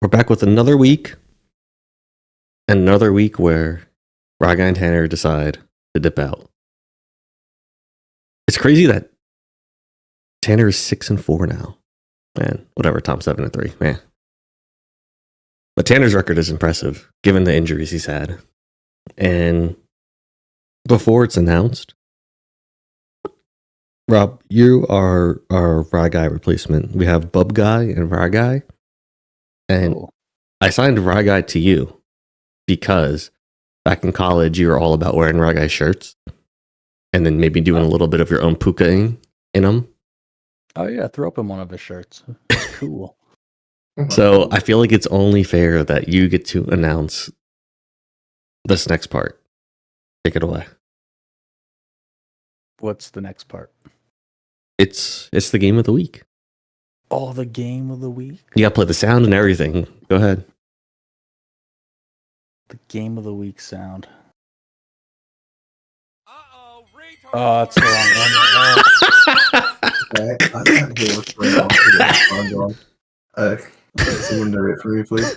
We're back with another week, and another week where Ryguy and Tanner decide to dip out. It's crazy that Tanner is 6-4 now. Man, whatever. Tom's 7-3. Man, but Tanner's record is impressive given the injuries he's had. And before it's announced, Rob, you are our Ryguy replacement. We have Bubguy and Ryguy. And I signed Ryguy to you because back in college, you were all about wearing Ryguy shirts and then maybe doing a little bit of your own pukaing in them. Oh, yeah. Throw up in one of his shirts. It's cool. So I feel like it's only fair that you get to announce this next part. Take it away. What's the next part? It's the game of the week. Oh, the game of the week? You gotta play the sound and everything. Go ahead. The game of the week sound. Oh, that's the wrong one. Okay, I can't hear what's going on. Someone narrate for me, please.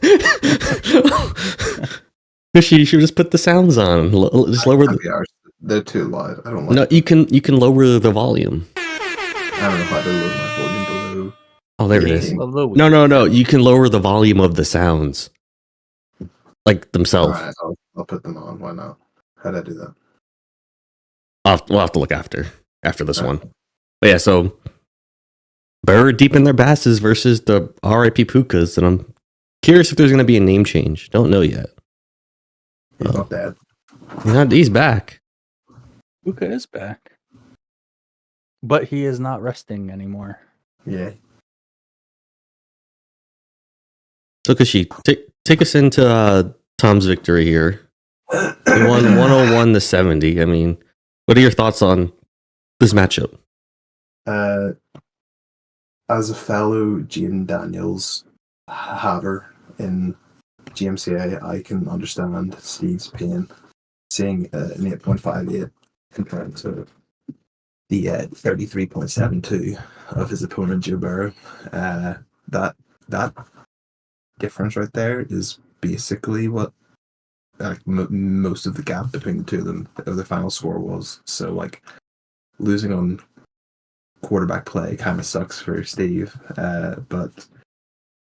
You should just put the sounds on. Just lower the. They're too loud. I don't like. No, you can lower the volume. I don't know how to lower my volume below. Oh, there it is. No. No. You can lower the volume of the sounds, like themselves. All right, I'll put them on. Why not? How'd I do that? We'll have to look after this one. But yeah, so Burd deep in their basses versus the RIP Pukas, and I'm curious if there's going to be a name change. Don't know yet. He's not dead. He's back. Puka is back. But he is not resting anymore. Yeah. So, Kashi, take us into Tom's victory here. He won 101-70. I mean, what are your thoughts on this matchup? As a fellow Gene Daniels haver in GMCA, I can understand Steve's pain seeing an 8.58 compared to the 33.72 of his opponent Joe Burrow. That difference right there is basically what most of the gap between the two of them, the final score was. So, like, losing on quarterback play kind of sucks for Steve. But,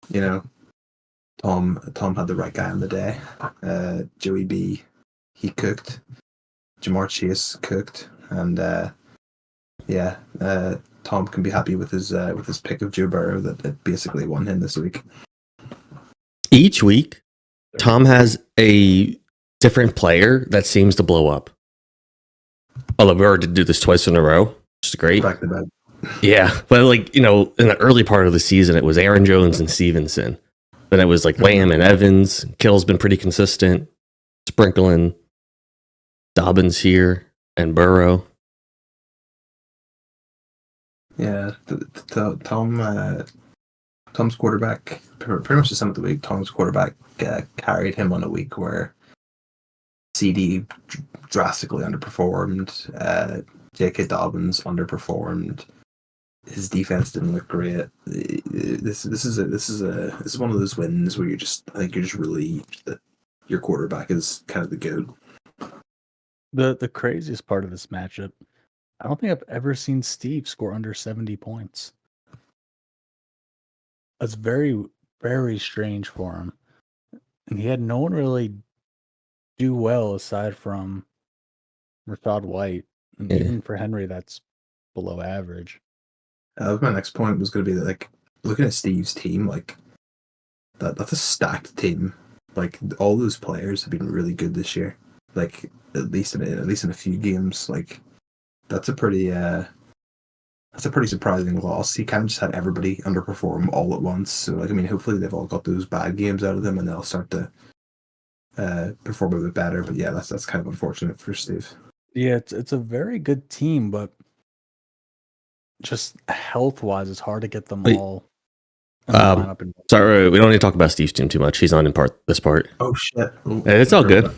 you know, Tom had the right guy on the day. Joey B, he cooked. Jamar Chase cooked. And, Tom can be happy with his pick of Joe Burrow that basically won him this week. Each week, Tom has a different player that seems to blow up. Although we already did do this twice in a row, which is great. Back to back. Yeah, but like, you know, in the early part of the season, it was Aaron Jones and Stevenson. Then it was like Lamb and Evans. Kill's been pretty consistent, sprinkling Dobbins here and Burrow. Yeah, Tom's quarterback, pretty much the sum of the week, Tom's quarterback carried him on a week where CD drastically underperformed, J.K. Dobbins underperformed, his defense didn't look great. This is one of those wins where I think you're just relieved that your quarterback is kind of the GOAT. The craziest part of this matchup, I don't think I've ever seen Steve score under 70 points. That's very, very strange for him. And he had no one really do well aside from Rashad White. And even for Henry, that's below average. My next point was going to be that, like, looking at Steve's team, like, that's a stacked team. Like, all those players have been really good this year. Like, at least in a few games. Like, that's a pretty surprising loss. He kind of just had everybody underperform all at once. So, like, I mean, hopefully they've all got those bad games out of them and they'll start to perform a bit better. But yeah, that's kind of unfortunate for Steve. Yeah, it's a very good team, but just health-wise, it's hard to get them all in the lineup. Sorry, we don't need to talk about Steve's team too much. He's not in this part. Oh, shit. It's all good.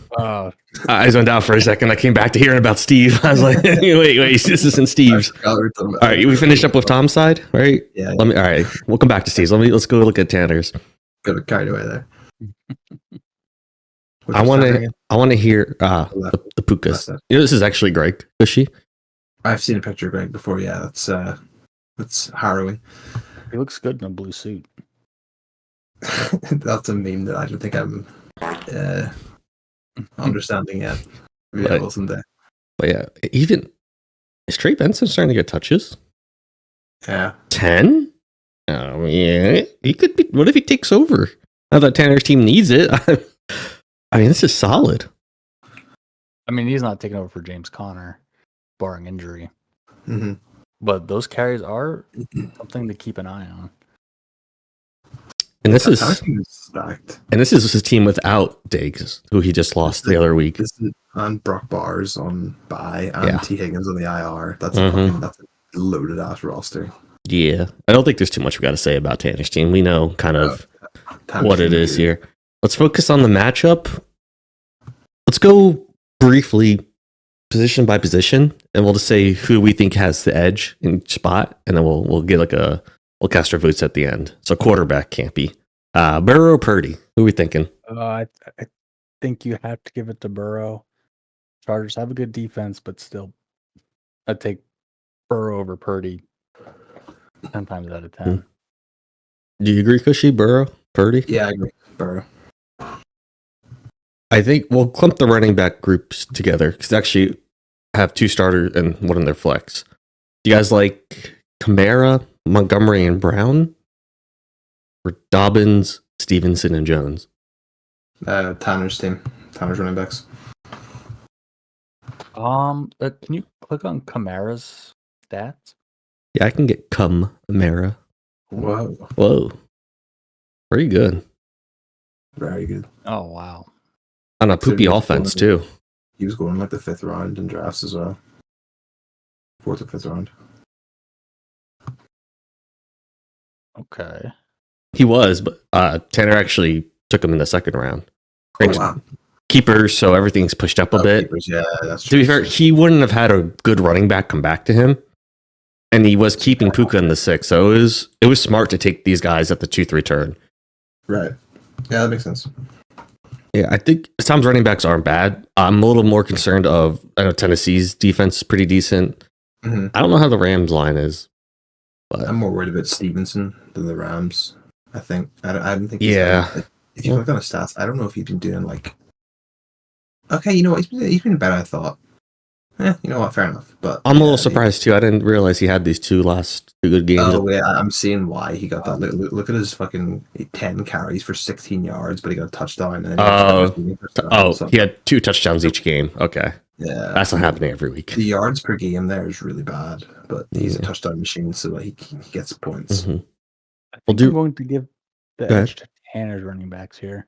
I zoned out for a second. I came back to hearing about Steve. I was like, wait, this isn't Steve's. All right, we finished up with Tom's side, right? Yeah. All right, we'll come back to Steve's. Let's go look at Tanner's. Got carried away there. I want to hear the Pukas. This is actually Greg Bushy. I've seen a picture of Greg before. Yeah, that's harrowing. He looks good in a blue suit. That's a meme that I don't think I'm understanding yet. Maybe I will someday. But yeah, even is Trey Benson starting to get touches? Yeah, 10. Oh yeah, he could be. What if he takes over? Now that Tanner's team needs it. I mean, this is solid. I mean, he's not taking over for James Conner, barring injury. Mm-hmm. But those carries are something to keep an eye on. And this is stacked. And this is his team without Diggs, who he just lost the other week. And Brock Bars on bye, and T. Higgins on the IR. That's a loaded ass roster. Yeah, I don't think there's too much we got to say about Tanner's team. We know kind of what it is here. Let's focus on the matchup. Let's go briefly position by position, and we'll just say who we think has the edge in each spot, and then we'll get we'll cast our votes at the end. So quarterback can't be Burrow, Purdy. Who are we thinking? I think you have to give it to Burrow. Chargers have a good defense, but still, I'd take Burrow over Purdy 10 times out of 10. Do you agree, Cushy? Burrow, Purdy? Yeah, I agree. Burrow. I think we'll clump the running back groups together because they actually have 2 starters and 1 in their flex. Do you guys like Kamara, Montgomery, and Brown? Or Dobbins, Stevenson, and Jones? Tanner's team. Tanner's running backs. Can you click on Kamara's stats? Yeah, I can get Kamara. Whoa. Pretty good. Very good. Oh, wow. On a poopy offense, too. He was going like the 5th round in drafts as well. 4th or 5th round. Okay. He was, but Tanner actually took him in the 2nd round. Oh, wow. Keepers, so everything's pushed up a bit. Keepers, yeah, that's true. To be fair, he wouldn't have had a good running back come back to him. And he was keeping Puka in the 6th, so it was smart to take these guys at the 2-3 turn. Right. Yeah, that makes sense. Yeah, I think Tom's running backs aren't bad. I'm a little more concerned I know Tennessee's defense is pretty decent. Mm-hmm. I don't know how the Rams line is. But I'm more worried about Stevenson than the Rams, I think. I don't think if you look on his stats, I don't know if he's been doing like... Okay, you know what? He's been better than I thought. You know what? Fair enough. But I'm a little surprised too. I didn't realize he had these 2 good games. Oh, yeah, I'm seeing why he got that. Look at his fucking 10 carries for 16 yards, but he got a touchdown. And he had 2 touchdowns each game. Okay. Yeah. That's not happening every week. The yards per game there is really bad, but he's a touchdown machine, so he gets points. Mm-hmm. I'm going to give the edge to Tanner's running backs here.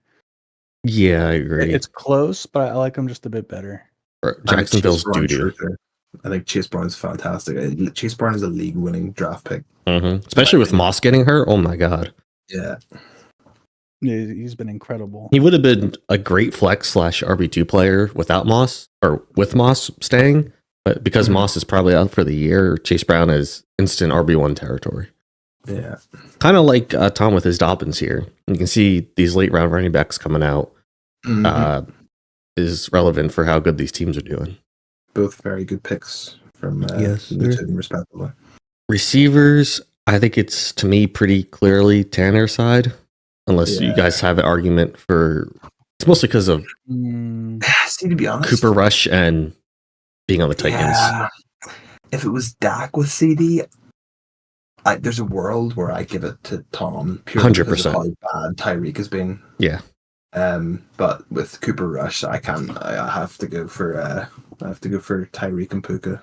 Yeah, I agree. It's close, but I like them just a bit better. Jacksonville's doo-doo. I think Chase Brown's fantastic. Chase Brown is a league-winning draft pick. Mm-hmm. Especially with Moss getting hurt. Oh, my God. Yeah. He's been incredible. He would have been a great flex / RB2 player without Moss, or with Moss staying. But because Moss is probably out for the year, Chase Brown is instant RB1 territory. Yeah. Kind of like Tom with his Dobbins here. You can see these late round running backs coming out is relevant for how good these teams are doing. Both very good picks from the two respectively. Receivers, I think it's, to me, pretty clearly Tanner's side. Unless you guys have an argument for... It's mostly because of see, to be honest, Cooper Rush and being on the Titans. Yeah. If it was Dak with CD, there's a world where I give it to Tom purely 100%. because of how bad Tyreek has been. Yeah. But with Cooper Rush, I have to go for Tyreek and Puka.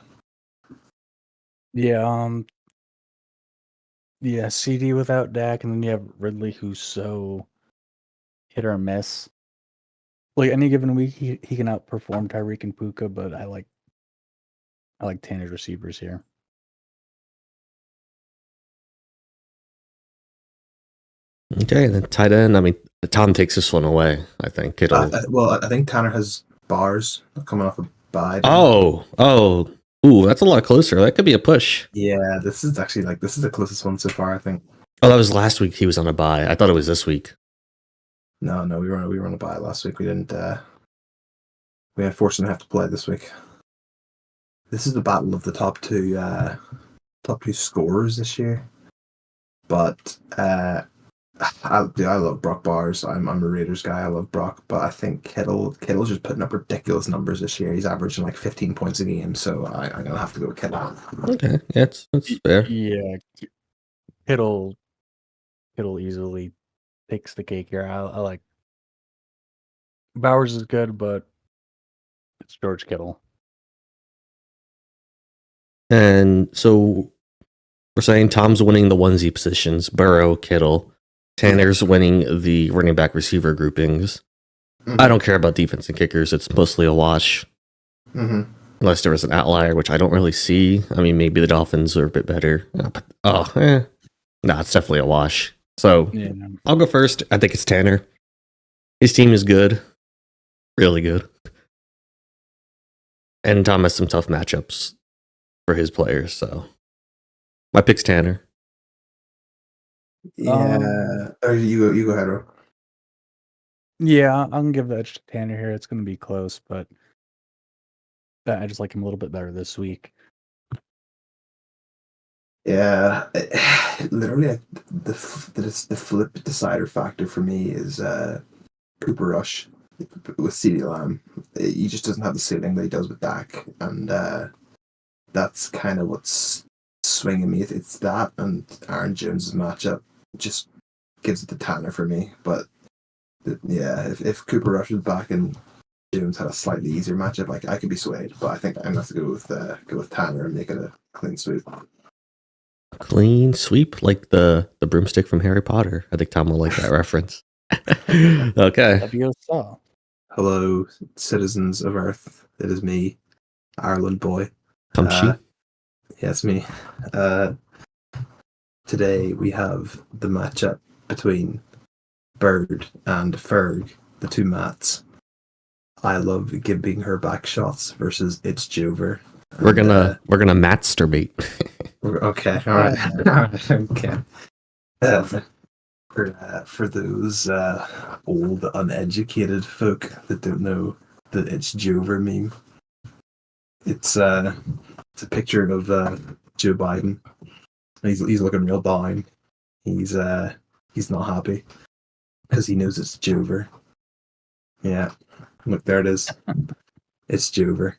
Yeah. Yeah, CD without Dak, and then you have Ridley, who's so hit or miss. Like any given week, he can outperform Tyreek and Puka, but I like Tanner's receivers here. Okay, and then tight end. I mean, Tom takes this one away. I think I think Tanner has bars coming off a bye. Ooh, that's a lot closer. That could be a push. Yeah, this is actually the closest one so far, I think. Oh, that was last week. He was on a bye. I thought it was this week. No, we were on a bye last week. We didn't. We unfortunately have to play this week. This is the battle of the top two scorers this year. But I love Brock Bars. I'm a Raiders guy. I love Brock, but I think Kittle's just putting up ridiculous numbers this year. He's averaging like 15 points a game, so I'm gonna have to go with Kittle. Okay, yeah, that's fair. Yeah, Kittle easily takes the cake here. I like Bowers is good, but it's George Kittle. And so we're saying Tom's winning the onesie positions, Burrow, Kittle. Tanner's winning the running back receiver groupings. Mm-hmm. I don't care about defense and kickers. It's mostly a wash. Mm-hmm. Unless there was an outlier, which I don't really see. I mean, maybe the Dolphins are a bit better. No, it's definitely a wash. So Yeah. I'll go first. I think it's Tanner. His team is good. Really good. And Tom has some tough matchups for his players, so my pick's Tanner. Yeah. Or you go ahead, Rob. Yeah, I'm gonna give the edge to Tanner here. It's gonna be close, but I just like him a little bit better this week. Yeah, literally, the flip decider factor for me is Cooper Rush with CeeDee Lamb. He just doesn't have the ceiling that he does with Dak, and that's kind of what's swinging me. It's that and Aaron Jones' matchup just gives it to Tanner for me. But yeah, if Cooper Rush was back and Jones had a slightly easier matchup, like I could be swayed. But I think I'm gonna have to go with Tanner and make it a clean sweep. Clean sweep, like the broomstick from Harry Potter. I think Tom will like that reference. Okay. Leviosa. Hello, citizens of Earth. It is me, Ireland boy. Tumshi. Yeah, it's me. Today we have the matchup between Burd and Ferg, the two Matts. I love giving her back shots versus It's Jover. We're gonna masturbate. Okay, all right. Okay. For those old uneducated folk that don't know the It's Jover meme, it's a picture of Joe Biden. He's looking real down. He's not happy because he knows it's Jover. Yeah, look, there it is. It's Jover.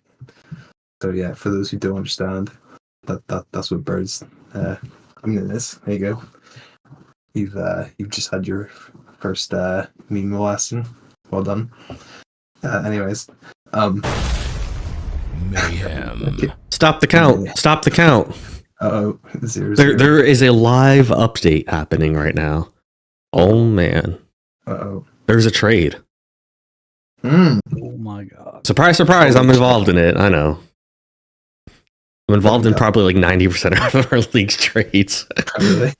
So yeah, for those who don't understand, that's what Bird's it is. There you go. You've just had your first meme lesson. Well done. Anyways, mayhem. Stop the count. Yeah. Stop the count. Zero. There is a live update happening right now. Oh man. There's a trade. Oh my god. Surprise, surprise, I'm involved in it. I know. I'm involved in probably like 90% of our league's trades. Really?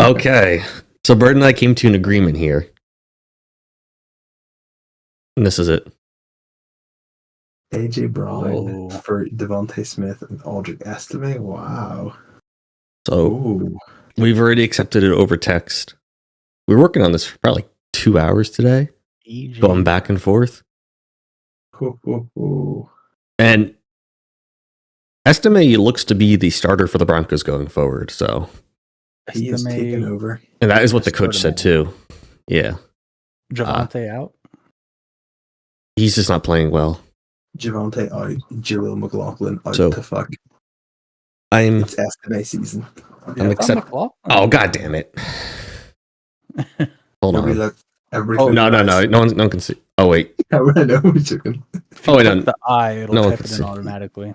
Okay. So Bird and I came to an agreement here. And this is it. AJ Brown Oh. for Devontae Smith and Aldrich Estime. Wow. So Ooh. we've already accepted it over text. We were working on this for probably like 2 hours today, EJ. going back and forth. Ooh. And Estime looks to be the starter for the Broncos going forward. So, He is Estime- taking over. and that is what the coach said too. Yeah, Javante out. he's just not playing well. Javante out. Jaleel McLaughlin out So- to fuck. I'm It's Estime season. I'm accept- Oh god damn it! Hold Everybody on. look. Everybody No, no one can see. Oh wait. I know what you're doing. If you Oh, wait, click no. the I, it'll No one type can it in see. automatically.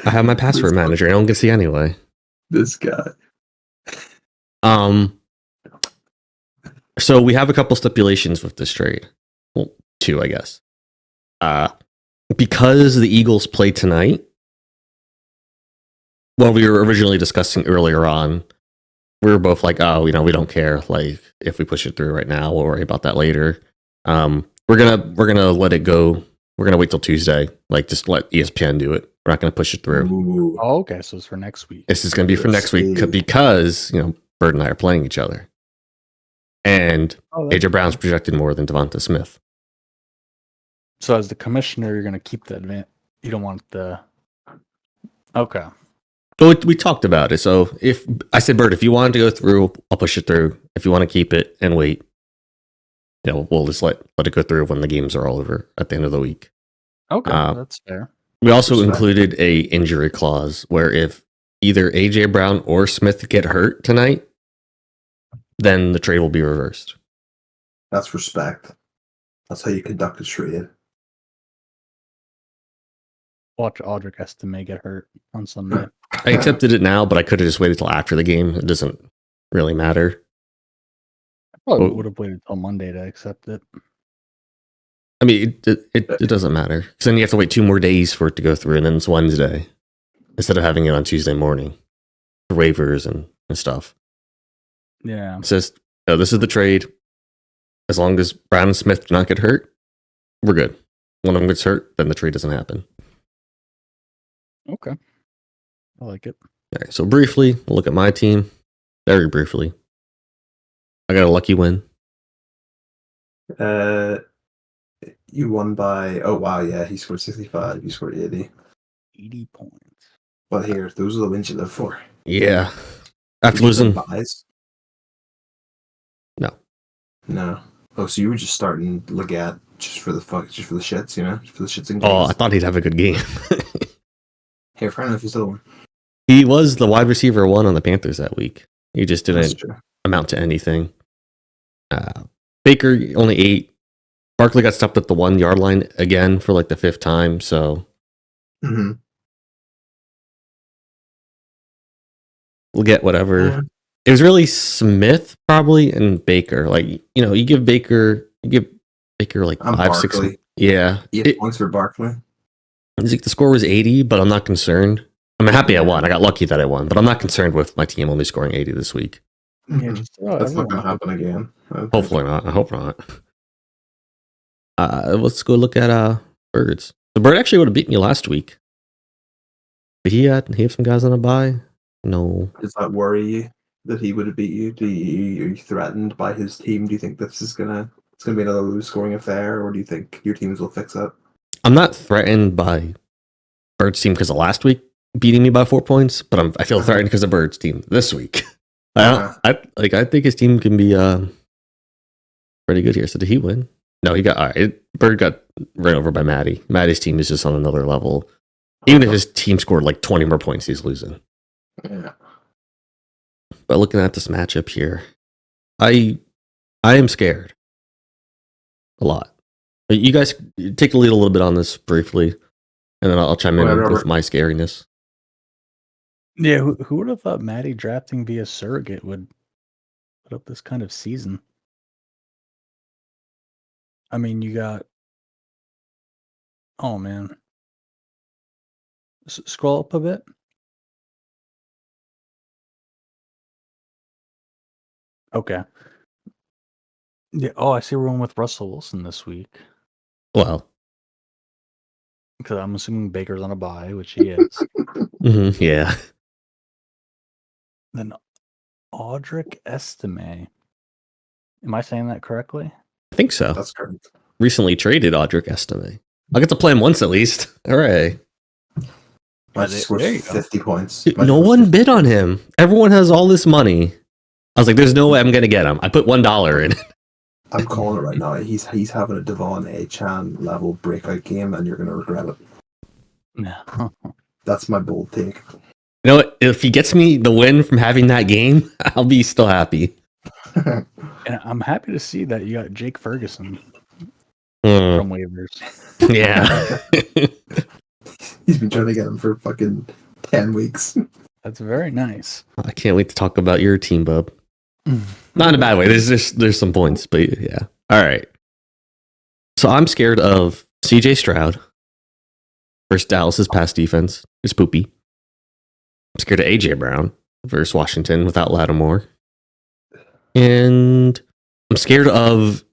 I have my password manager. No one can see anyway. This guy. So we have a couple stipulations with this trade. Well, 2, I guess. Because the Eagles play tonight, what we were originally discussing earlier on, we were both like, oh, we don't care. Like, if we push it through right now, we'll worry about that later. We're gonna let it go. We're gonna wait till Tuesday. Like, just let ESPN do it We're not going to push it through. Ooh. Oh, okay. So it's for next week. This is going to be for next week because, Burd and I are playing each other. And AJ Brown's projected more than Devonta Smith. So as the commissioner, you're going to keep the advantage. You don't want the... Okay. So we talked about it. So if I said, Burd, if you wanted to go through, I'll push it through. If you want to keep it and wait, we'll just let it go through when the games are all over at the end of the week. Okay, that's fair. We also included a injury clause where if either AJ Brown or Smith get hurt tonight, then the trade will be reversed. That's respect. That's how you conduct a trade. Watch Audric Estime get hurt on Sunday. I accepted it now, but I could have just waited till after the game. It doesn't really matter. I probably would have waited till Monday to accept it. I mean, it doesn't matter. Because then you have to wait 2 more days for it to go through, and then it's Wednesday. Instead of having it on Tuesday morning. For waivers and stuff. Yeah. It says, this is the trade. As long as Brown and Smith do not get hurt, we're good. One of them gets hurt, then the trade doesn't happen. Okay. I like it. All right, so briefly, we'll look at my team. Very briefly. I got a lucky win. You won by... Oh, wow, yeah. He scored 65. You scored 80. 80 points. But here, those are the wins you live for. Yeah. After losing... Buys? No. No. Oh, so you were just starting Legat just for the shits, Just for the shits and games? Oh, I thought he'd have a good game. Here, fair enough, you still won. He was the wide receiver 1 on the Panthers that week. He just didn't amount to anything. Baker only 8. Barkley got stopped at the 1-yard line again for like the 5th time, so... Mm-hmm. We'll get whatever. Yeah. It was really Smith probably and Baker. Like, you give Baker like 5, 6. Yeah. 8 points for Barkley. The score was 80, but I'm not concerned. I'm happy I won. I got lucky that I won, but I'm not concerned with my team only scoring 80 this week. Yeah, that's not going to happen again. Hopefully not. I hope not. Let's go look at Birds. The Bird actually would have beat me last week. But he have some guys on a bye? No. Does that worry you that he would have beat you? Are you threatened by his team? Do you think this is it's gonna be another low scoring affair, or do you think your teams will fix it? I'm not threatened by Bird's team because of last week beating me by 4 points, but I feel threatened because of Bird's team this week. I think his team can be pretty good here. So did he win? No, he got all right. Burd got ran over by Matti. Matti's team is just on another level. Even if his team scored like 20 more points, he's losing. Yeah. But looking at this matchup here, I am scared a lot. But you guys take the lead a little bit on this briefly, and then I'll chime in with my scariness. Yeah, who would have thought Matti drafting via surrogate would put up this kind of season? I mean, you got... Oh, man. Scroll up a bit. Okay. Yeah. Oh, I see we're going with Russell Wilson this week. Well. Because I'm assuming Baker's on a bye, which he is. Yeah. Then Audric Estime. Am I saying that correctly? I think so. That's correct. Recently traded Audric Estime. I'll get to play him once at least. Hooray. Matti scored 50 points. Dude, no one bid on him. Everyone has all this money. I was like, there's no way I'm going to get him. I put $1 in. I'm calling it right now. He's having a Devon A-Chan level breakout game, and you're going to regret it. No. That's my bold take. You know what? If he gets me the win from having that game, I'll be still happy. And I'm happy to see that you got Jake Ferguson from waivers. Yeah. He's been trying to get him for fucking 10 weeks. That's very nice. I can't wait to talk about your team, Bub. Not in a bad way. There's some points, but yeah. All right. So I'm scared of CJ Stroud versus Dallas's pass defense. It's poopy. I'm scared of AJ Brown versus Washington without Lattimore. And I'm scared of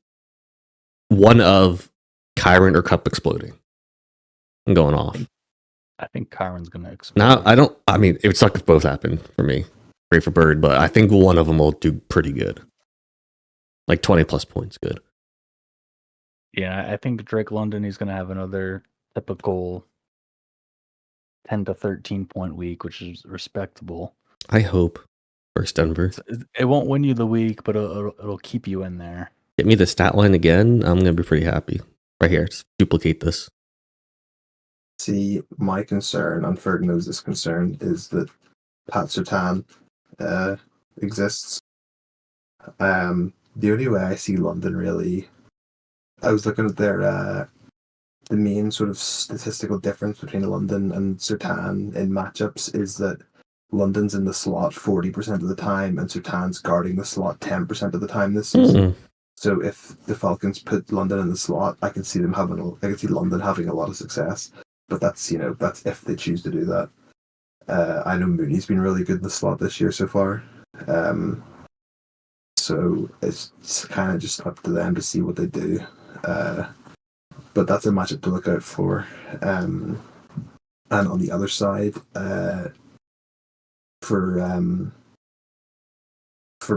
one of Kyron or Cup exploding and going off. I think Kyron's going to explode. Now, I don't. I mean, it would suck if both happened for me. Great for Burd, but I think one of them will do pretty good. Like 20 plus points, good. Yeah, I think Drake London, he's going to have another typical 10 to 13 point week, which is respectable. I hope. Versus Denver. It won't win you the week, but it'll keep you in there. Get me the stat line again. I'm going to be pretty happy. Right here. Just duplicate this. See, my concern, and Ferg knows this concern, is that Pat Surtain exists. The only way I see London really, I was looking at their the main sort of statistical difference between London and Surtain in matchups is that London's in the slot 40% of the time and Surtain's guarding the slot 10% of the time this season. So if the Falcons put London in the slot, I can see I can see London having a lot of success. But that's that's if they choose to do that. I know Mooney's been really good in the slot this year so far. So it's kind of just up to them to see what they do. But that's a matchup to look out for. And on the other side, for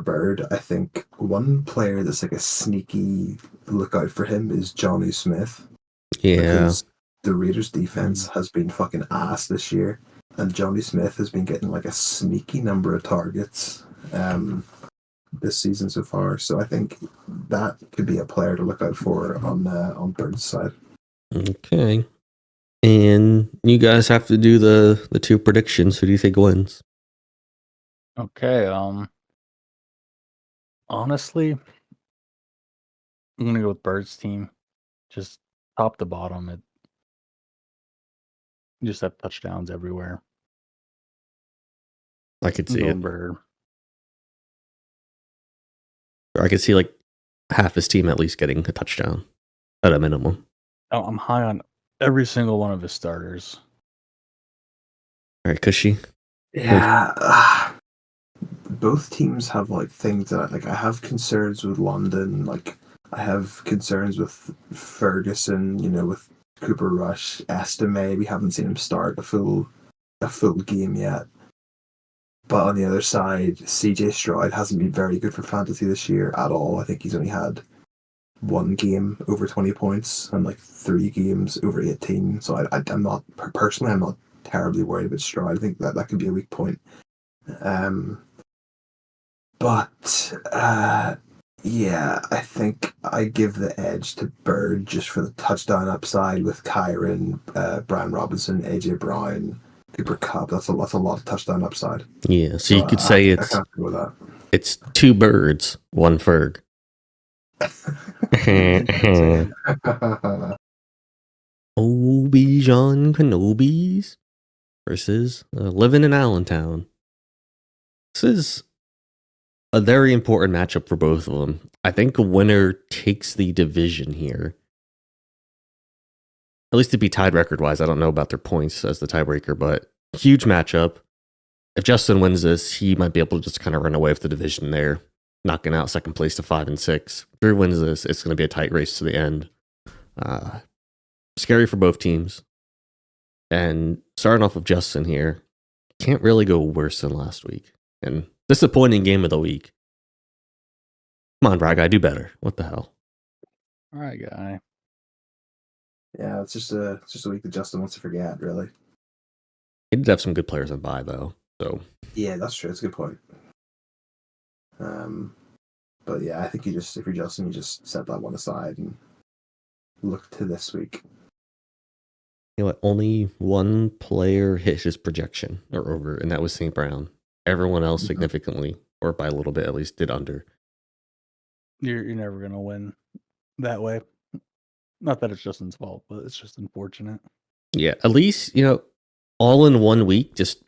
Burd, I think one player that's like a sneaky lookout for him is Johnny Smith. Yeah. Because the Raiders defense has been fucking ass this year, and Johnny Smith has been getting like a sneaky number of targets this season so far. So I think that could be a player to look out for on Bird's side. Okay. And you guys have to do the two predictions. Who do you think wins? Okay. Honestly, I'm gonna go with Bird's team. Just top to bottom, you just have touchdowns everywhere. I could see it. Bird. Or I could see like half his team at least getting a touchdown at a minimum. Oh, I'm high on every single one of his starters. All right, Cushy. Yeah. Both teams have like things that I have concerns with London. Like I have concerns with Ferguson. With Cooper Rush, Estime. We haven't seen him start a full game yet. But on the other side, CJ Stroud hasn't been very good for fantasy this year at all. I think he's only had one game over 20 points and like 3 games over 18. So I'm not personally, I'm not terribly worried about Stroud. I think that could be a weak point. Yeah, I think I give the edge to Burd just for the touchdown upside with Kyron, Brian Robinson, AJ Brown, Cooper Kupp. That's a lot of touchdown upside. Yeah, so you could say I can't go with that. It's 2 birds, 1 Ferg. Obi-Wan Kenobis versus living in Allentown. This is a very important matchup for both of them. I think a winner takes the division here. At least to be tied record-wise. I don't know about their points as the tiebreaker, but huge matchup. If Justin wins this, he might be able to just kind of run away with the division there, knocking out second place to 5 and 6. If Drew wins this, it's going to be a tight race to the end. Scary for both teams. And starting off with Justin here, can't really go worse than last week. And disappointing game of the week. Come on, Ryguy, do better. What the hell? All right, guy. Yeah, it's just a week that Justin wants to forget, really. He did have some good players on bye, though. So yeah, that's true. That's a good point. But yeah, I think if you're Justin, you just set that one aside and look to this week. You know what? Only one player hit his projection or over, and that was St. Brown. Everyone else significantly, or by a little bit at least, did under. You're never gonna win that way. Not that it's Justin's fault, but it's just unfortunate. Yeah, at least, all in 1 week, just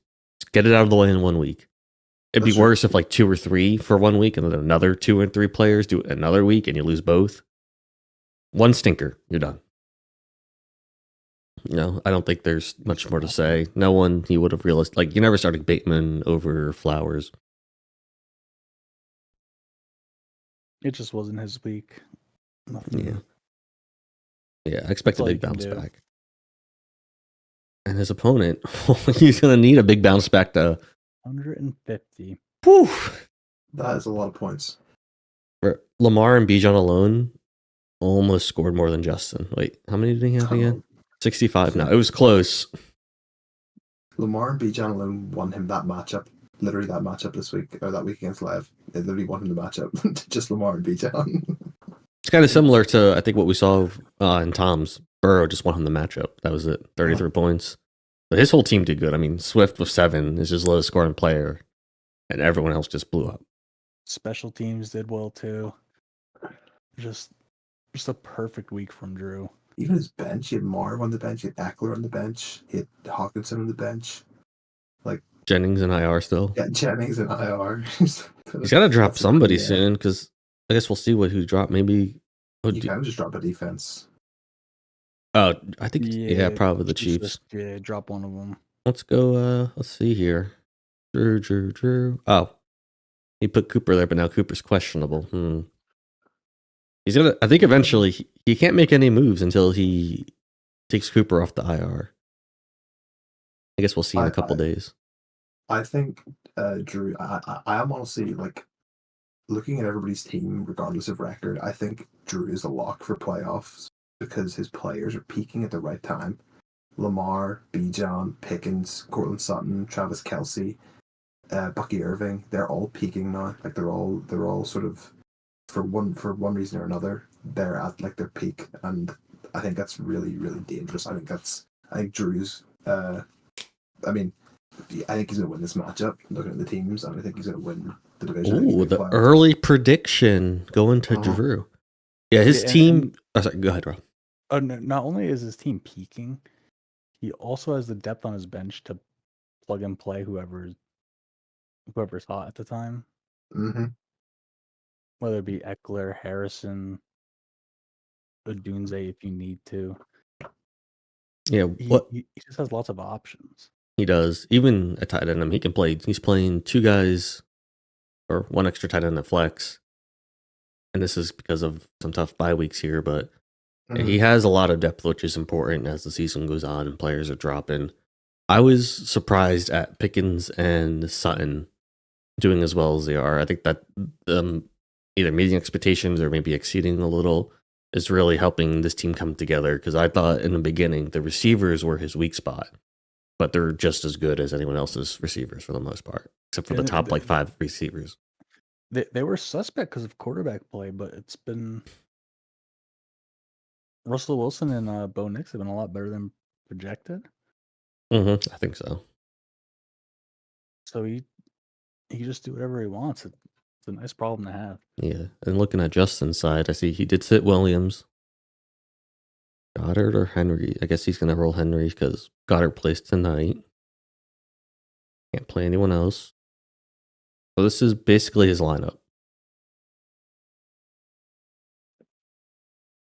get it out of the way in 1 week. It'd be worse if like 2 or 3 for 1 week and then another 2 and 3 players do it another week and you lose both. One stinker, you're done. I don't think there's much more to say. No one he would have realized. Like, you never started Bateman over Flowers. It just wasn't his week. Nothing. Yeah, I expect a big bounce back. And his opponent, he's going to need a big bounce back to 150. Whew. That is a lot of points. For Lamar and Bijan alone almost scored more than Justin. Wait, how many did he have again? 65. No, it was close. Lamar and Bijan alone won him that matchup. Literally that matchup this week, or that week against Live. It literally won him the matchup. Just Lamar and Bijan. It's kind of similar to, I think, what we saw in Tom's. Burrow just won him the matchup. That was it. 33 points. But his whole team did good. I mean, Swift with 7 is his lowest scoring player, and everyone else just blew up. Special teams did well too. Just a perfect week from Drew. Even his bench, he had Marv on the bench, he had Eckler on the bench, he had Hawkinson on the bench. Like Jennings and IR still. Yeah, Jennings and IR. He's got to drop somebody soon, because I guess we'll see who dropped. Maybe you can just drop a defense. Oh, I think probably the Chiefs. Yeah, drop one of them. Let's go. Let's see here. Drew. Oh, he put Cooper there, but now Cooper's questionable. He's gonna. I think eventually he can't make any moves until he takes Cooper off the IR. I guess we'll see in a couple days. I think Drew. I am honestly like looking at everybody's team, regardless of record. I think Drew is a lock for playoffs because his players are peaking at the right time. Lamar, Bijan, Pickens, Cortland Sutton, Travis Kelce, Bucky Irving. They're all peaking now. Like they're all sort of for one reason or another. They're at like their peak, and I think that's really, really dangerous. I think Drew's. I think he's going to win this matchup. Looking at the teams, and I think he's going to win the division. Ooh, the early prediction going to Drew. Yeah, his team. Sorry, go ahead, Rob. Not only is his team peaking, he also has the depth on his bench to plug and play whoever's hot at the time. Mm-hmm. Whether it be Eckler, Harrison, Odunze if you need to. Yeah, he just has lots of options. He does. Even a tight end, he can play. He's playing 2 guys or 1 extra tight end at flex. And this is because of some tough bye weeks here, but he has a lot of depth, which is important as the season goes on and players are dropping. I was surprised at Pickens and Sutton doing as well as they are. I think that either meeting expectations or maybe exceeding a little is really helping this team come together, because I thought in the beginning the receivers were his weak spot, but they're just as good as anyone else's receivers for the most part, except for the top 5 receivers. They were suspect because of quarterback play, but it's been Russell Wilson and Bo Nix have been a lot better than projected. I think so. So he can just do whatever he wants. It's a nice problem to have. Yeah, and looking at Justin's side, I see he did sit Williams, Goddard or Henry. I guess he's going to roll Henry because Goddard plays tonight. Can't play anyone else. So this is basically his lineup.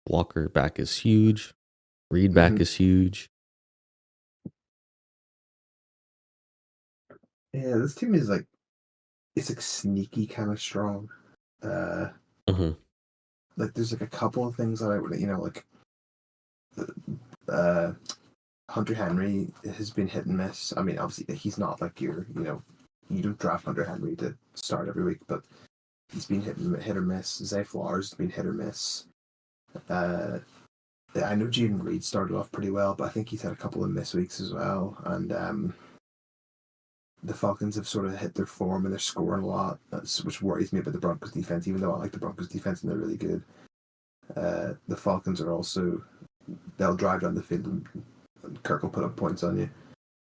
Walker back is huge. Reed back is huge. Yeah, this team is like, it's like sneaky kind of strong. Like there's like a couple of things that I would, Hunter Henry has been hit and miss. I mean, obviously he's not like you don't draft Hunter Henry to start every week, but he's been hit or miss. Zay Flowers has been hit or miss. I know Jaden Reed started off pretty well, but I think he's had a couple of miss weeks as well. And the Falcons have sort of hit their form and they're scoring a lot, which worries me about the Broncos defense, even though I like the Broncos defense and they're really good. The Falcons are also, they'll drive down the field and Kirk will put up points on you.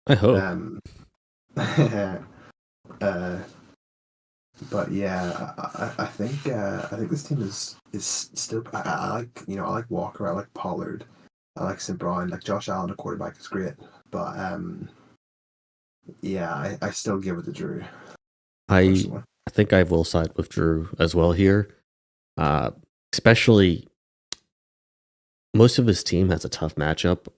I hope. But yeah, I think this team is still. I like Walker. I like Pollard. I like St. Brown. Like Josh Allen, a quarterback, is great. But yeah, I still give it to Drew. I think I will side with Drew as well here. Especially, most of his team has a tough matchup.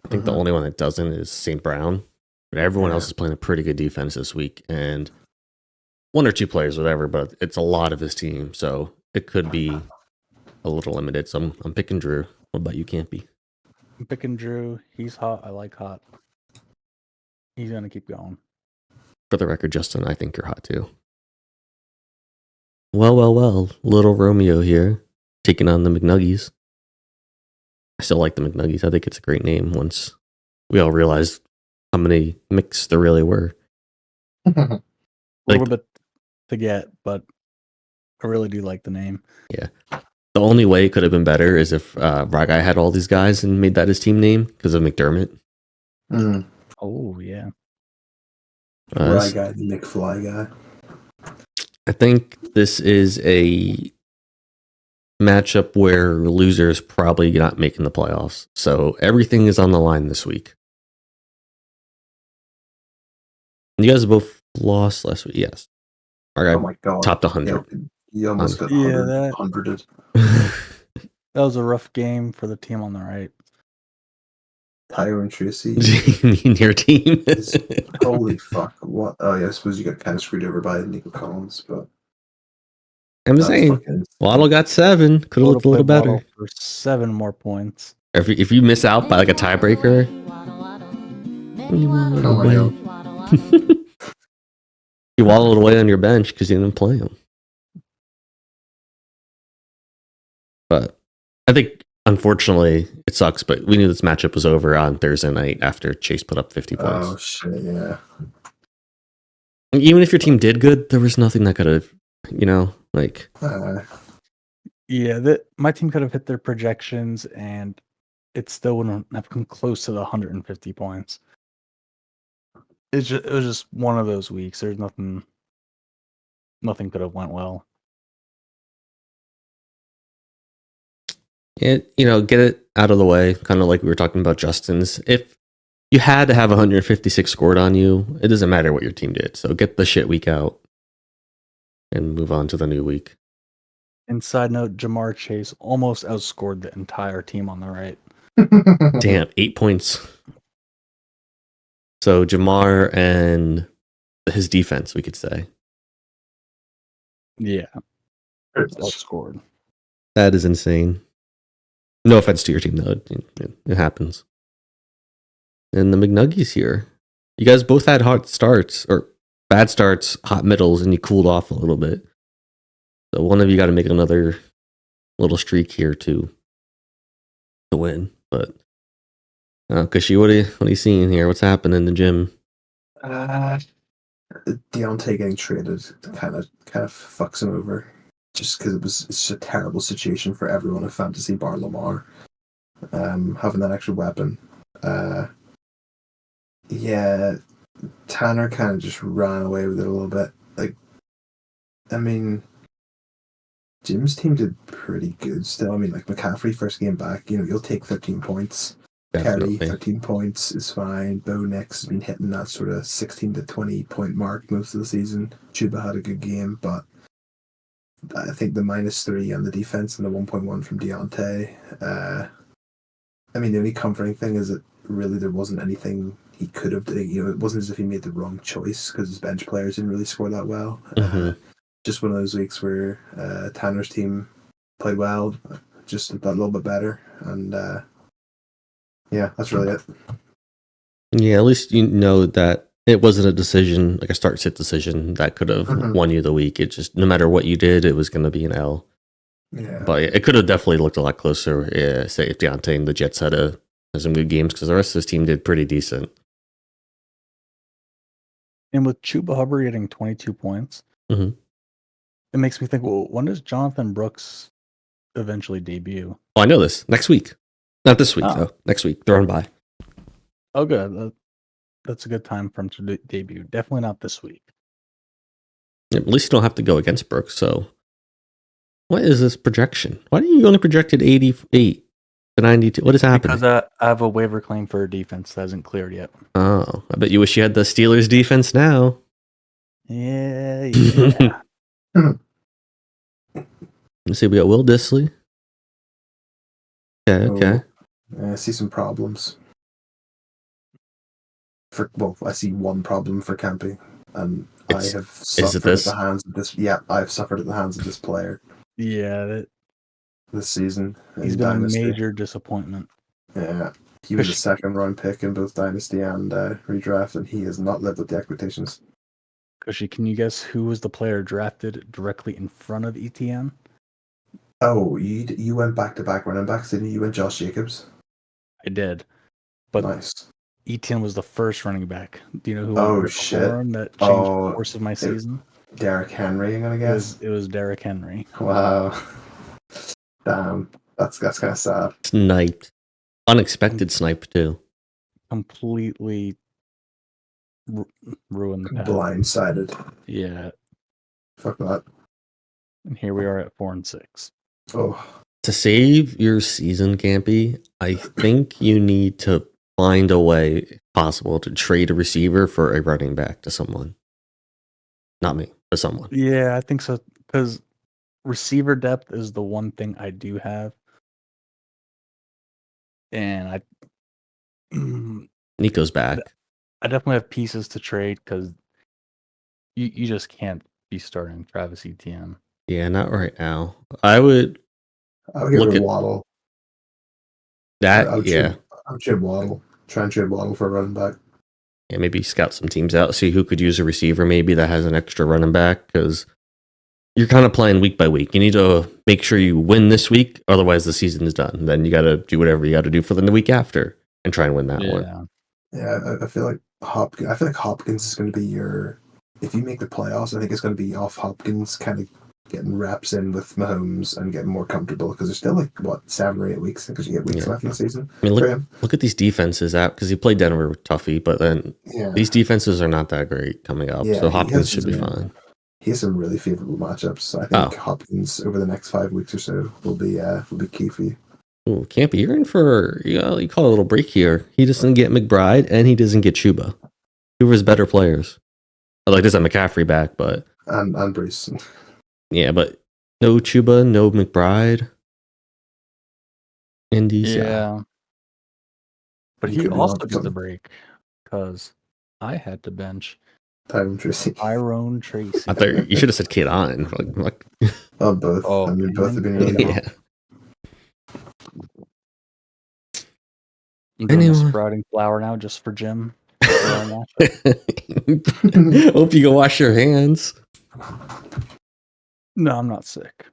I think the only one that doesn't is St. Brown. But everyone else is playing a pretty good defense this week. And 1 or 2 players, whatever, but it's a lot of his team. So it could be a little limited. So I'm picking Drew. What about you, Campy? I'm picking Drew. He's hot. I like hot. He's gonna keep going. For the record, Justin, I think you're hot too. Well. Little Romeo here, taking on the McNuggies. I still like the McNuggies. I think it's a great name once we all realized how many mix there really were. A little bit to get, but I really do like the name. Yeah. The only way it could have been better is if Ryguy had all these guys and made that his team name because of McDermott. Oh, yeah. Ryguy, the McFly guy. I think this is a matchup where losers probably not making the playoffs. So everything is on the line this week. You guys both lost last week. Yes. Ryguy Oh my god. topped 100. Yeah, you almost got 100. That was a rough game for the team on the right. Tyron Tracy. Me and your team. Holy fuck. What? Oh, yeah, I suppose you got kind of screwed over by Nico Collins, but. I'm saying, Waddle got 7. Could have looked a little better. Waddle for 7 more points. If you miss out by like a tiebreaker, you waddled away on your bench because you didn't play him. But I think, unfortunately, it sucks, but we knew this matchup was over on Thursday night after Chase put up 50 points. Oh, shit, yeah. Even if your team did good, there was nothing that could have, like... Yeah, my team could have hit their projections, and it still wouldn't have come close to the 150 points. It was just one of those weeks. There's nothing could have went well. Get it out of the way, kind of like we were talking about Justin's. If you had to have 156 scored on you, it doesn't matter what your team did. So get the shit week out and move on to the new week. And side note, Jamar Chase almost outscored the entire team on the right. Damn, 8 points. So Jamar and his defense, we could say. Yeah. Outscored. That is insane. No offense to your team, though. It happens. And the McNuggies here. You guys both had hot starts, or bad starts, hot middles, and you cooled off a little bit. So one of you got to make another little streak here to win. But Kashi, what are you seeing here? What's happening in the gym? Deontay getting traded kind of fucks him over. Just because it's a terrible situation for everyone in fantasy bar Lamar. Having that extra weapon. Yeah, Tanner kind of just ran away with it a little bit. Like, I mean, Jim's team did pretty good still. I mean, like McCaffrey first game back, you'll take 13 points. Definitely. Kelly, 13 points is fine. Bo Nix has been hitting that sort of 16 to 20 point mark most of the season. Chuba had a good game, but I think the -3 on the defense and the 1.1 from Deontay. I mean, the only comforting thing is that really there wasn't anything he could have done. It wasn't as if he made the wrong choice because his bench players didn't really score that well. Just one of those weeks where Tanner's team played well, just a little bit better. And yeah, that's really it. Yeah, at least you know that it wasn't a decision, like a start-sit decision that could have won you the week. It just, no matter what you did, it was going to be an L. Yeah. But it could have definitely looked a lot closer, say, if Deontay and the Jets had some good games, because the rest of his team did pretty decent. And with Chuba Hubbard getting 22 points, it makes me think, well, when does Jonathan Brooks eventually debut? Oh, I know this. Next week. Not this week, though. Next week. Throw him by. Oh, good. That's a good time for him to debut. Definitely not this week. Yeah, at least you don't have to go against Brooks. So, what is this projection? Why are you only projected 88 to 92? What is happening? Because I have a waiver claim for a defense that hasn't cleared yet. Oh, I bet you wish you had the Steelers defense now. Yeah. Let's see, we got Will Dissly. Okay. I see some problems. I see one problem for Campy, and I have suffered at the hands of this. Yeah, I've suffered at the hands of this player. Yeah, this season. He's been a major disappointment. Yeah, He was a second round pick in both Dynasty and redraft, and he has not lived up to expectations. Cushy, can you guess who was the player drafted directly in front of ETN? Oh, you went back-to-back running backs, didn't you? You went Josh Jacobs. I did, but Nice. ETN was the first running back. Do you know who Oh, went right shit. before him that changed Oh, the course of my season? Derrick Henry, I'm gonna guess. It was Derrick Henry. Wow. Damn. That's kind of sad. Sniped. Unexpected snipe, too. Completely ruined the path. Blindsided. Yeah, Fuck that. and here we are at 4-6. Oh, To save your season, Campy, I think you need to find a way, if possible, to trade a receiver for a running back to someone. Not me, but someone. Yeah, I think so. Because receiver depth is the one thing I do have. And Nico's back. I definitely have pieces to trade because you just can't be starting Travis Etienne. Yeah, not right now. I would give look it at Waddle. that. I would Yeah. trade Waddle. Try and trade Waddle for a running back. Yeah, maybe scout some teams out, see who could use a receiver maybe that has an extra running back, because you're kind of playing week by week. You need to make sure you win this week, otherwise the season is done. Then you got to do whatever you got to do for the week after and try and win that one. Yeah, I feel like Hopkins is going to be your. If you make the playoffs, I think it's going to be off Hopkins kind of getting reps in with Mahomes and getting more comfortable because there's still like 7 or 8 weeks because you get weeks left in the season. I mean, look at these defenses out because he played Denver with Tuffy, but then these defenses are not that great coming up, so Hopkins should be fine. He has some really favorable matchups. I think Hopkins over the next 5 weeks or so will be key for you. Ooh, Campy, you're in for you call a little break here. He doesn't get McBride and he doesn't get Chuba. Two of his better players. Like this, McCaffrey back, but and Brees. Yeah, but no Chuba, no McBride. Indy, yeah. But he also gets a break because I had to bench Tyrone Tracy. I thought you should have said Kate on. Like, oh, both. Oh, I mean, both have been really good. Yeah. I'm doing a sprouting flower now just for Jim. Hope you go wash your hands. No, I'm not sick.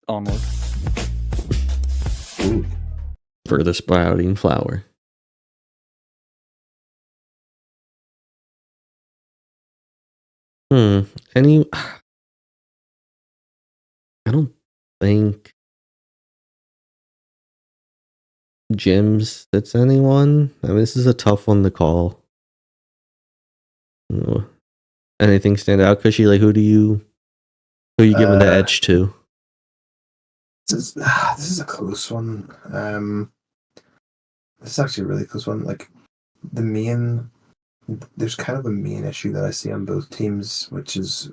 Onward. Ooh. For the sprouting flower. I don't think Jim's that's anyone. I mean, this is a tough one to call. Anything stand out, Cushy? Like, who you giving the edge to? This is a close one. This is actually a really close one. Like there's kind of a main issue that I see on both teams, which is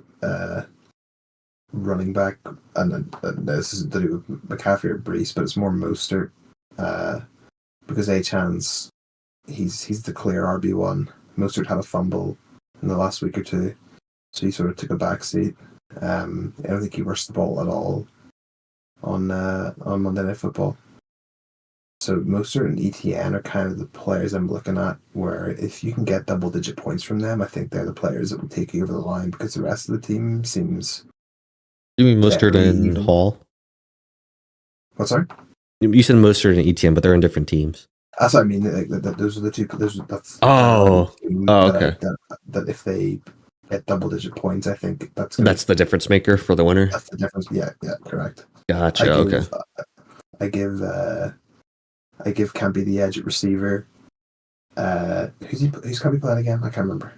running back, and this is to do with McCaffrey or Brees, but it's more Mostert, because Achan's he's the clear RB1. Mostert had a fumble in the last week or two, so he sort of took a backseat. I don't think he rushed the ball at all on Monday Night Football. So Mostert and ETN are kind of the players I'm looking at where if you can get double-digit points from them, I think they're the players that will take you over the line because the rest of the team seems... You mean Mostert and Hall? What, sorry? You said Mostert and ETN, but they're in different teams. That's what I mean. Like, those are the two... okay. That if they get double-digit points, I think that's the difference maker for the winner? That's the difference. Yeah, correct. Gotcha, okay. I give Campy the edge at receiver. Who's Campy playing again? I can't remember.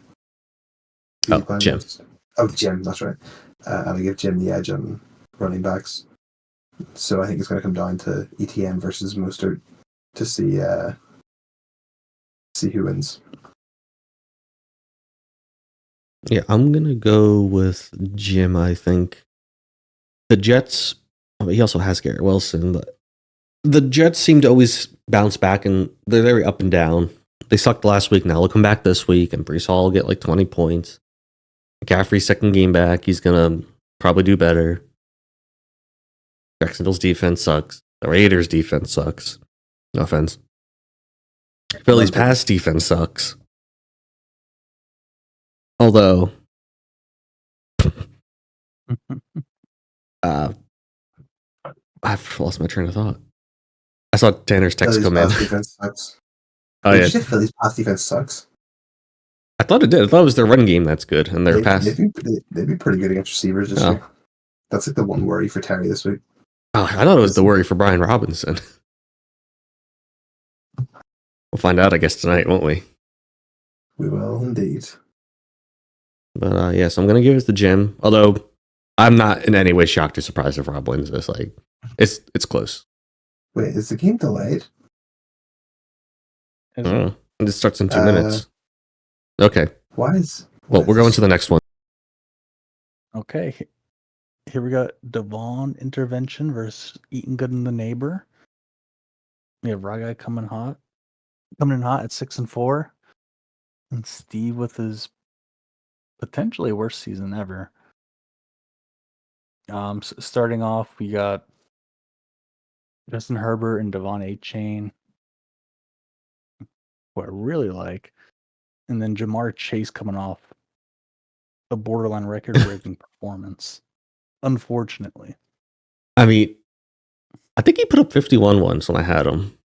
Jim. Oh, Jim, that's right. And I give Jim the edge on running backs. So I think it's going to come down to ETN versus Mostert to see who wins. Yeah, I'm going to go with Jim, I think. The Jets, he also has Garrett Wilson, but the Jets seem to always bounce back, and they're very up and down. They sucked last week. Now they'll come back this week, and Brees Hall will get like 20 points. McCaffrey's second game back. He's going to probably do better. Jacksonville's defense sucks. The Raiders' defense sucks. No offense. Philly's pass defense sucks. Although, I've lost my train of thought. I saw Tanner's text Philly's come in. pass defense sucks. Oh, Did yeah. you say Philly's pass defense sucks? I thought it did. I thought it was their run game that's good, and their pass. They'd be pretty good against receivers this year. That's like the one worry for Terry this week. Oh, I thought it was the worry for Brian Robinson. We'll find out, I guess, tonight, won't we? We will indeed. But yes, I'm gonna give it to Jim. Although I'm not in any way shocked or surprised if Rob wins this. Like, it's close. Wait, is the game delayed? It starts in 2 minutes. Okay. We're going to the next one. Okay. Here we got Devon intervention versus Eating Good in the Neighbor. We have Ryguy coming in hot at 6-4, and Steve with his potentially worst season ever. Starting off, we got Justin Herbert and Devon A-Chain, who I really like, and then Jamar Chase coming off a borderline record-breaking performance. Unfortunately, I mean, I think he put up 51 once when I had him.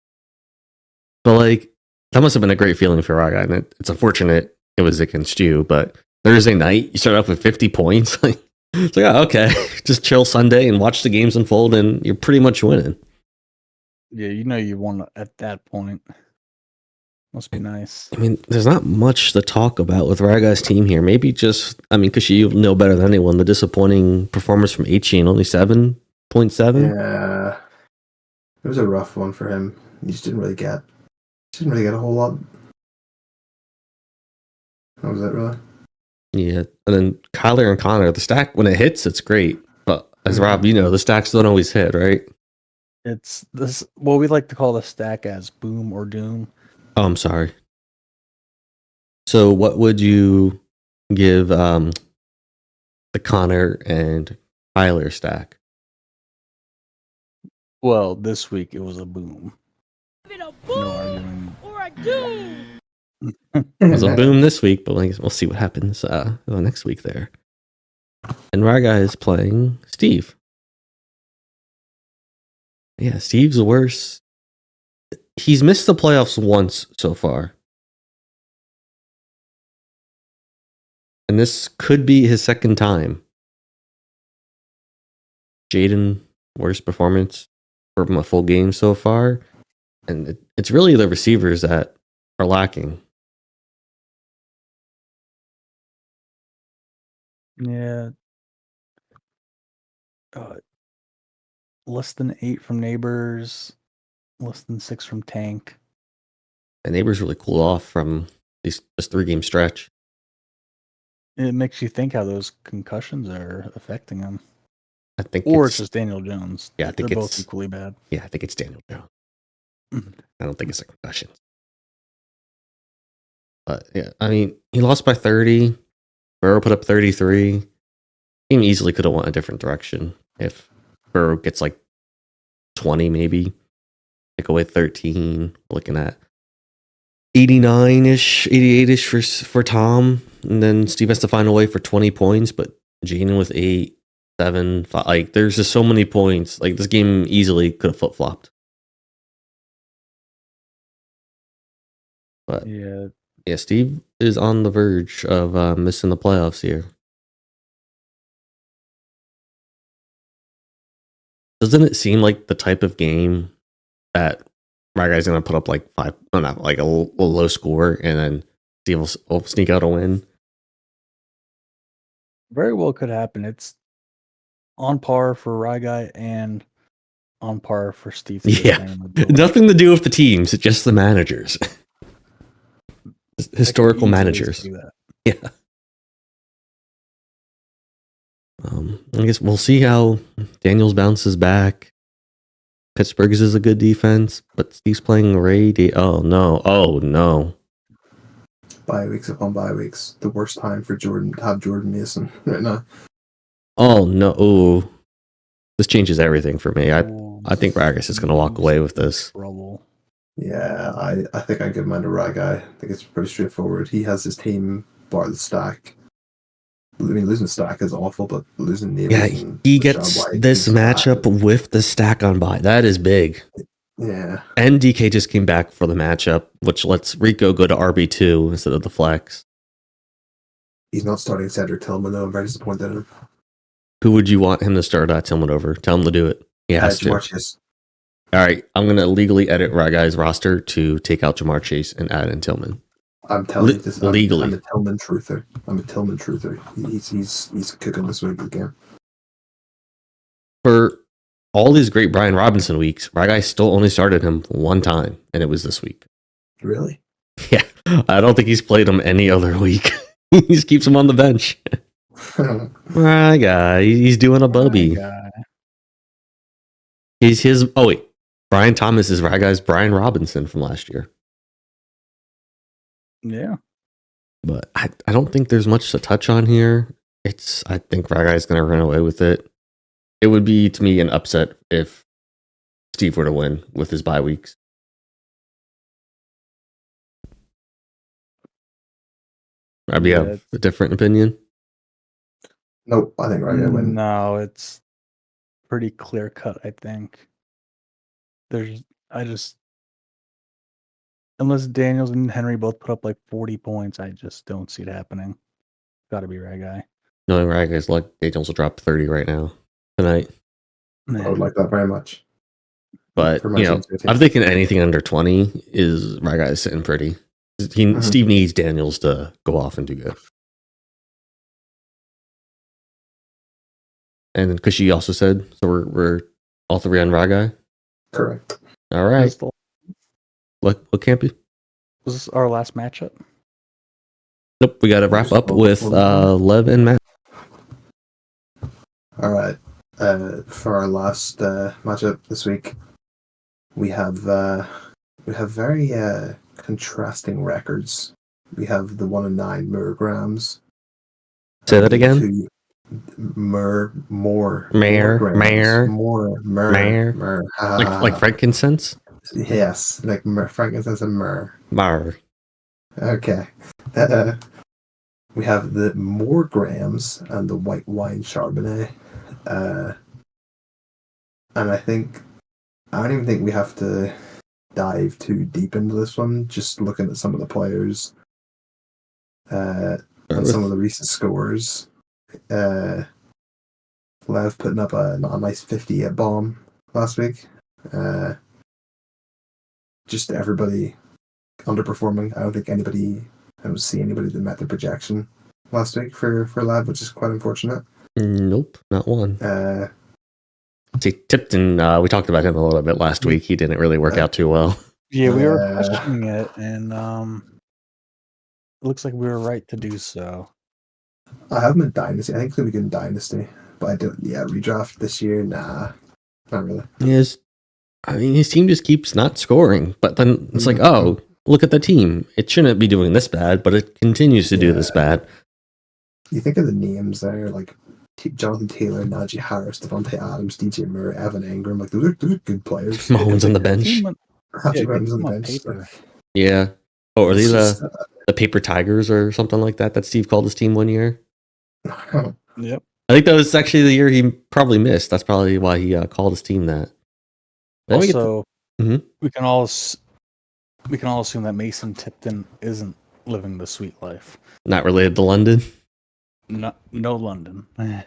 But like, that must have been a great feeling for Ryguy. And it's unfortunate it was against you, but Thursday night, you start off with 50 points. It's like, oh, okay, just chill Sunday and watch the games unfold, and you're pretty much winning. Yeah, you won at that point. Must be nice. I mean, there's not much to talk about with Ryguy's team here. Maybe just, because you know better than anyone, the disappointing performance from H-Chain, only 7.7. Yeah, it was a rough one for him. He just didn't really get a whole lot. How was that really? Yeah, and then Kyler and Connor, the stack, when it hits, it's great. But as Rob, the stacks don't always hit, right? It's this, what we like to call the stack as boom or doom. Oh, I'm sorry. So what would you give the Connor and Kyler stack? Well, this week it was a boom. A boom or a doom. It was a boom this week, but we'll see what happens next week there. And Ryguy is playing Steve. Yeah, Steve's the worst. He's missed the playoffs once so far. And this could be his second time. Jaden, worst performance from a full game so far. And it's really the receivers that are lacking. Yeah. Less than 8 from Neighbors, less than 6 from Tank. And Neighbors really cooled off from this 3-game stretch. It makes you think how those concussions are affecting him. I think it's just Daniel Jones. Yeah, I think they're both equally bad. Yeah, I think it's Daniel Jones. I don't think it's a concussion. But yeah, he lost by 30. Burrow put up 33. Team easily could have went a different direction if Burrow gets 20 maybe. Take away 13. Looking at 89-ish, 88-ish for Tom. And then Steve has to find a way for 20 points, but Jaden with 8, 7, 5. There's just so many points. This game easily could have flip-flopped. But yeah, Steve is on the verge of missing the playoffs here. Doesn't it seem like the type of game that Ryguy's going to put up 5, a low score, and then Steve will sneak out a win? Very well could happen. It's on par for Ryguy and on par for Steve. Yeah, nothing to do with the teams, just the managers. Historical managers. Yeah. I guess we'll see how Daniels bounces back. Pittsburgh's is a good defense, but Steve's playing Ray. Oh no. Bye weeks upon bye weeks. The worst time for Jordan to have Jordan Mason right now. Oh no. Ooh. This changes everything for me. I think Ryguy is going to walk away with this. Trouble. Yeah, I think I give mine to Ryguy. I think it's pretty straightforward. He has his team bar the stack. I mean, losing stack is awful, but losing the he gets this matchup with the stack on bye. That is big. Yeah. And DK just came back for the matchup, which lets Rico go to RB2 instead of the flex. He's not starting Cedric Tillman, though. I'm very disappointed in him. Who would you want him to start Tillman over? Tell him to do it. He has to. Jamar Chase. All right, I'm going to legally edit Ryguy's roster to take out Jamar Chase and add in Tillman. I'm telling you this. Legally. I'm a Tillman truther. He's cooking this week again. For all these great Brian Robinson weeks, Ryguy still only started him one time, and it was this week. Really? Yeah, I don't think he's played him any other week. He just keeps him on the bench. Ryguy, he's doing a bubby. He's his. Oh wait, Brian Thomas is Ryguy's Brian Robinson from last year. Yeah, but I don't think there's much to touch on here. I think Ryguy's going to run away with it. It would be, to me, an upset if Steve were to win with his bye weeks. Rob, you have a different opinion? Nope, I think Ryguy wins. No, it's pretty clear cut, I think. Unless Daniels and Henry both put up like 40 points, I just don't see it happening. Gotta be Ryguy. Knowing Ryguy's luck, Daniels will drop 30 right now, tonight. I would like that very much. But, I'm thinking anything under 20 is Ryguy sitting pretty. Steve needs Daniels to go off and do good. And because she also said, so we're all three on Ryguy? Correct. All right. What campy? Was this our last matchup? Nope, we got to wrap up with Lev and Matt. All right. For our last matchup this week, we have very contrasting records. We have the 1-9 milligrams. Say that again. More. Like frankincense. Yes, like frankincense and myrrh. Myrrh. Okay. We have the more grams and the white wine Chardonnay. And I don't even think we have to dive too deep into this one. Just looking at some of the players and some of the recent scores. Lev putting up a nice 58 bomb last week. Just everybody underperforming. I don't see anybody that met their projection last week for Lev, which is quite unfortunate. Nope, not one. See, Tipton, we talked about him a little bit last week. He didn't really work out too well. Yeah, we were questioning it, and it looks like we were right to do so. I have him in Dynasty. I think he'll be good in Dynasty, but I don't. Yeah, redraft this year, nah, not really. His team just keeps not scoring, but then it's like, oh, look at the team. It shouldn't be doing this bad, but it continues to do this bad. You think of the names there, like Jonathan Taylor, Najee Harris, Devontae Adams, DJ Moore, Evan Ingram. Like those are good players. Mahomes on the bench. Yeah. Oh, are they the Paper Tigers or something like that Steve called his team one year? Yep. I think that was actually the year he probably missed. That's probably why he called his team that. Also, we can all assume that Mason Tipton isn't living the sweet life. Not related to London? No London. I'm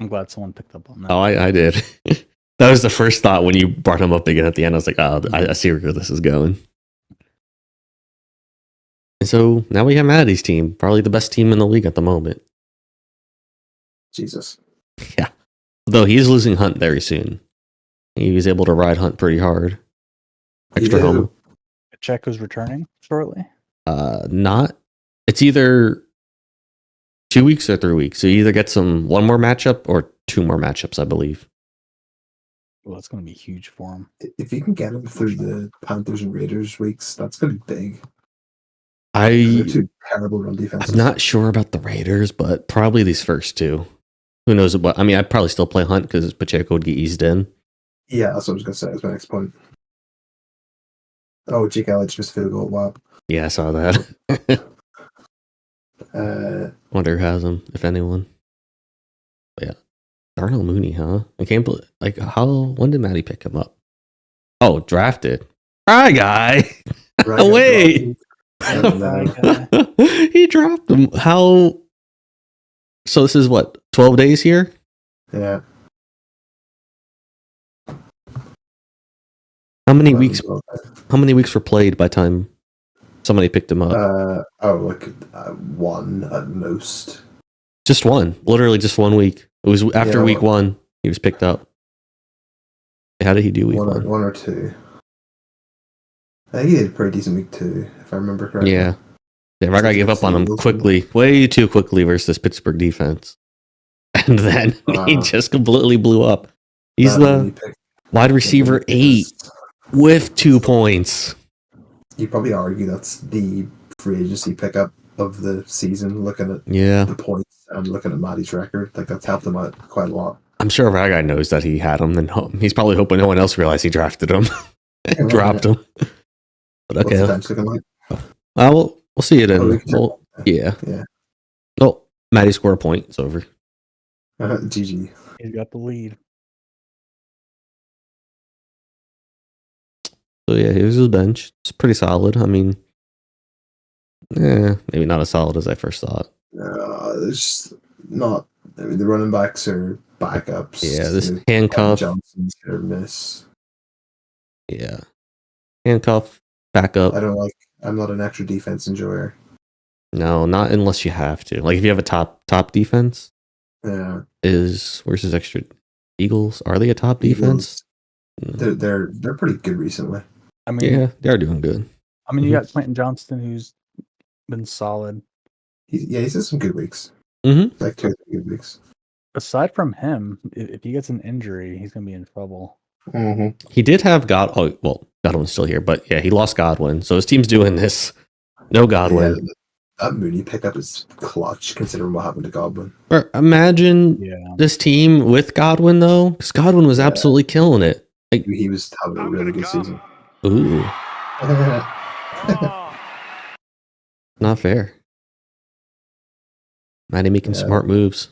glad someone picked up on that. Oh, I did. That was the first thought when you brought him up again at the end. I was like, oh, I see where this is going. And so now we have Matti's team, probably the best team in the league at the moment. Jesus. Yeah. Though he is losing Hunt very soon. He was able to ride Hunt pretty hard. Extra home. Checo's returning shortly? Not. It's either 2 weeks or 3 weeks. So you either get one more matchup or 2 more matchups, I believe. Well, that's going to be huge for him. If you can get him through the Panthers and Raiders weeks, that's going to be big. They're 2 terrible run defenses. I'm not sure about the Raiders, but probably these first 2. Who knows what? I mean, I'd probably still play Hunt because Pacheco would get eased in. Yeah, that's what I was going to say. That's my next point. Oh, Jake Elliott just field goal. Wow. Yeah, I saw that. Wonder who has him, if anyone. But yeah. Darnell Mooney, huh? I can't believe, like, when did Matty pick him up? Oh, drafted. Ryguy. Oh, wait. He dropped him. How? So this is what, 12 days here? Yeah. How many weeks? How many weeks were played by time somebody picked him up? One at most. Just one. Literally just 1 week. It was after week 1 he was picked up. How did he do week 1? One or two. I think he did a pretty decent week 2, if I remember correctly. Yeah. I gotta give up on him quickly, way too quickly versus Pittsburgh defense. And then he just completely blew up. He's the wide receiver 8 with 2 points. You probably argue that's the free agency pickup of the season, looking at the points and looking at Matty's record. Like, that's helped him out quite a lot. I'm sure that guy knows that he had him, and he's probably hoping no one else realized he drafted him and dropped him. But okay. What's the bench looking like? We'll see it in. Yeah. Oh, Matty scored a point. It's over. GG. He's got the lead. So yeah, here's his bench. It's pretty solid. I mean, maybe not as solid as I first thought. There's not. I mean, the running backs are backups. Yeah, this handcuff. Johnson's hit or miss. Yeah, handcuff, backup. I'm not an extra defense enjoyer. No, not unless you have to. Like if you have a top defense. Yeah. Where's his extra? Eagles? Are they a top defense? They're pretty good recently. I mean, yeah, they're doing good. I mean, you got Quentin Johnston, who's been solid. He's had some good weeks. Mm-hmm. Like 2 or 3 good weeks. Aside from him, if he gets an injury, he's gonna be in trouble. Mm-hmm. He did have Godwin's still here, but yeah, he lost Godwin, so his team's doing this. No Godwin. Yeah, that Mooney pickup is clutch, considering what happened to Godwin. Or imagine this team with Godwin though, because Godwin was absolutely killing it. Like, he was having a really good season. Ooh. Not fair. Matty making smart moves.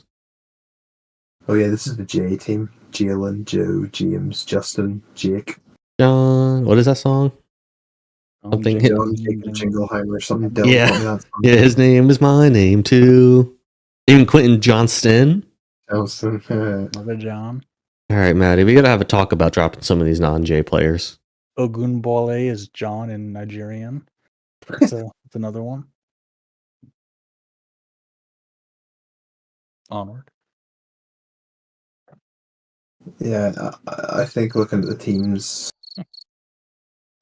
Oh yeah, this is the J team. Jalen, Joe, James, Justin, Jake. John, what is that song? Something John Jacob Jingleheimer or something. Yeah, his name is my name too. Even Quentin Johnston. Another John. All right, Matty, we gotta have a talk about dropping some of these non-J players. Ogunbole is John in Nigerian. That's another one. Onward. Yeah, I think looking at the teams,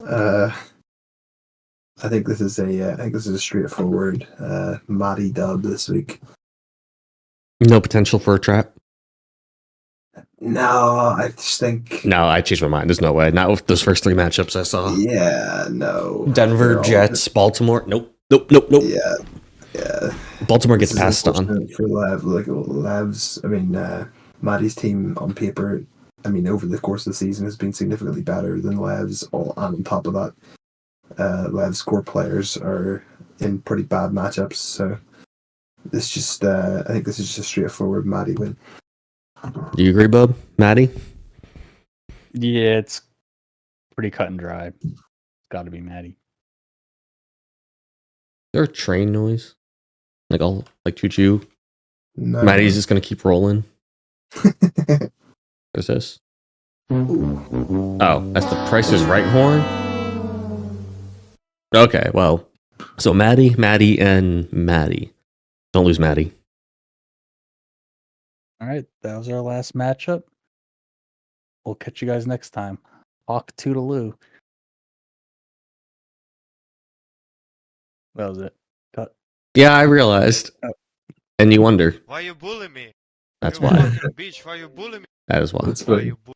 I think this is a straightforward Matti dub this week. No potential for a trap. No, I just think. No, I changed my mind. There's no way. Not with those first 3 matchups I saw. Yeah, no. Denver, Jets, Baltimore. Nope. Yeah. Baltimore gets passed on. For Lev's, I mean, Matty's team on paper, I mean, over the course of the season has been significantly better than Lev's. And on top of that, Lev's core players are in pretty bad matchups. So I think this is just a straightforward Matty win. Do you agree, Bub? Matty? Yeah, it's pretty cut and dry. It's got to be Matty. Is there a train noise? Like choo choo? No. Matty's just gonna keep rolling. What's this? Oh, that's the Price is Right horn? Okay, well. So Matty, and Matty. Don't lose Matty. All right, that was our last matchup. We'll catch you guys next time. Hawk toodaloo. That was it. Cut. Yeah, I realized. Oh. And you wonder. Why you bully me? That's You why. fucking bitch, why you bully me? That is why. That's Why funny. you bully